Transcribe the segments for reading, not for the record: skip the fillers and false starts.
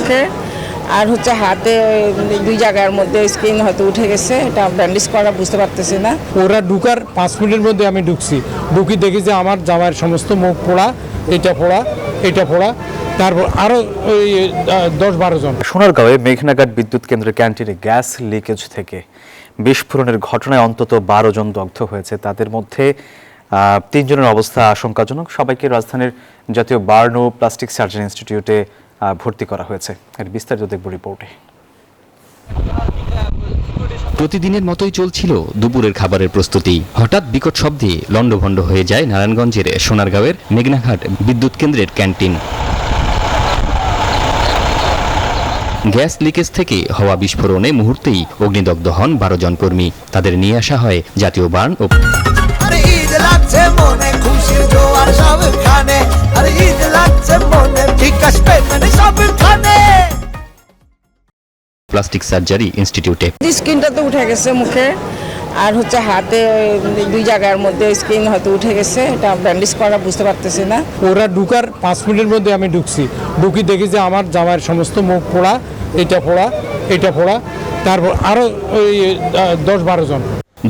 মুখে, আর হচ্ছে হাতে দুই জায়গার মধ্যে স্কিন হয়তো উঠে গেছে, এটা ব্যান্ডেজ করা বুঝতে পারতেছি না। ওরা ঢুকার 5 মিনিটের মধ্যে আমি ঢুকছি, ঢুকি দেখি যে আমার জামাইয়ের সমস্ত মুখ পোড়া, এটা পোড়া, তারপর আরও ওই 10-12 জন। সোনারগাঁওয়ে মেঘনাঘাট বিদ্যুৎ কেন্দ্রের ক্যান্টিনে গ্যাস লিকেজ থেকে বিস্ফোরণের ঘটনায় অন্তত 12 জন দগ্ধ হয়েছে। তাদের মধ্যে 3 জনের অবস্থা আশঙ্কাজনক। সবাইকে রাজধানীর জাতীয় বার্ন ও প্লাস্টিক সার্জারি ইনস্টিটিউটে ভর্তি করা হয়েছে। এর বিস্তারিত দেখব রিপোর্টে। প্রতিদিনের মতোই চলছিল দুপুরের খাবারের প্রস্তুতি। হঠাৎ বিকট শব্দে লণ্ডভণ্ড হয়ে যায় নারায়ণগঞ্জের সোনারগাঁওয়ের মেঘনাঘাট বিদ্যুৎ কেন্দ্রের ক্যান্টিন। গ্যাস লিকেজ থেকে হওয়া বিস্ফোরণে মুহূর্তেই অগ্নিদগ্ধ হন 12 জন কর্মী। তাদের নিয়ে আসা হয় জাতীয় বার্ন ও প্লাস্টিক সার্জারি ইনস্টিটিউটে। স্কিনটা তো উঠে গেছে মুখে, আর হচ্ছে হাতে দুই জায়গার মধ্যে স্কিন হয়তো উঠে গেছে, এটা ব্যান্ডেজ করা বুঝতে পারতেছি না। ওরা ঢুকার 5 মিনিটের মধ্যে আমি ঢুকছি, ঢুকি দেখি যে আমার জামাইয়ের সমস্ত মুখ পোড়া, এটা পোড়া, তারপর আরও ওই 10-12 জন।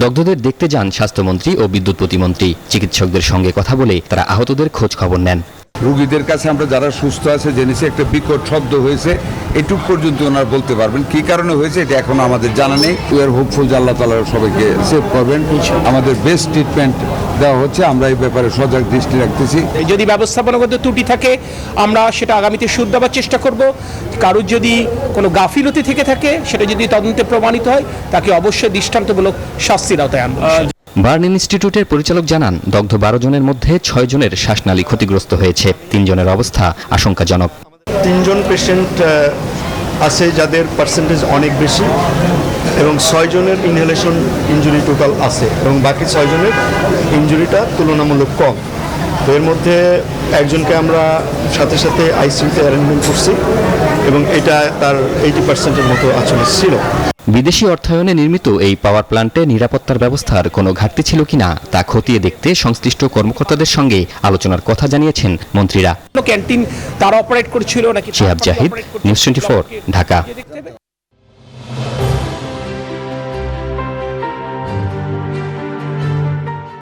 দগ্ধদের দেখতে যান স্বাস্থ্যমন্ত্রী ও বিদ্যুৎ প্রতিমন্ত্রী। চিকিৎসকদের সঙ্গে কথা বলে তারা আহতদের খোঁজ খবর নেন। রোগীদের কাছে আমরা যারা সুস্থ আছে জেনেছি একটা বিকট শব্দ হয়েছে, এটুক পর্যন্ত ওনারা বলতে পারবেন কি কারণে হয়েছে এটা এখনো আমাদের জানা নেই। উই আর হোপফুল যে আল্লাহ তাআলা সবাইকে সেভ করবেন। আমাদের বেস্ট ট্রিটমেন্ট দেওয়া হচ্ছে, আমরা এই ব্যাপারে সজাগ দৃষ্টি রাখতেছি। যদি ব্যবস্থাপনাগত ত্রুটি থাকে আমরা সেটা আগামীতে শুধরাবার চেষ্টা করব। কারোর যদি কোনো গাফিলতি থেকে থাকে সেটা যদি তদন্তে প্রমাণিত হয় তাকে অবশ্যই দৃষ্টান্তমূলক শাস্তির আওতায় আনব। বার্ন ইনস্টিটিউটের পরিচালক জানান, দগ্ধ 12 জনের মধ্যে 6 জনের শ্বাসনালী ক্ষতিগ্রস্ত হয়েছে। 3 জনের অবস্থা আশঙ্কাজনক। 3 জন পেশেন্ট আছে যাদের পার্সেন্টেজ অনেক বেশি এবং 6 জনের ইনহেলেশন ইনজুরি টোটাল আছে এবং বাকি 6 জনের ইনজুরিটা তুলনামূলক কম। তো এর মধ্যে একজনকে আমরা সাথে সাথে আইসিইউতে অ্যারেঞ্জমেন্ট করছি এবং এটা তার 80% মতো আসলে ছিল। বিদেশি অর্থায়নে নির্মিত এই পাওয়ার প্ল্যান্টে নিরাপত্তার ব্যবস্থার কোনো ঘাটতি ছিল কিনা তা খতিয়ে দেখতে সংশ্লিষ্ট কর্মকর্তাদের সঙ্গে আলোচনার কথা জানিয়েছেন মন্ত্রীরা। ক্যান্টিন তারা অপারেট করছিল নাকি? শিহাব জাহিদ, নিউজ 24, ঢাকা।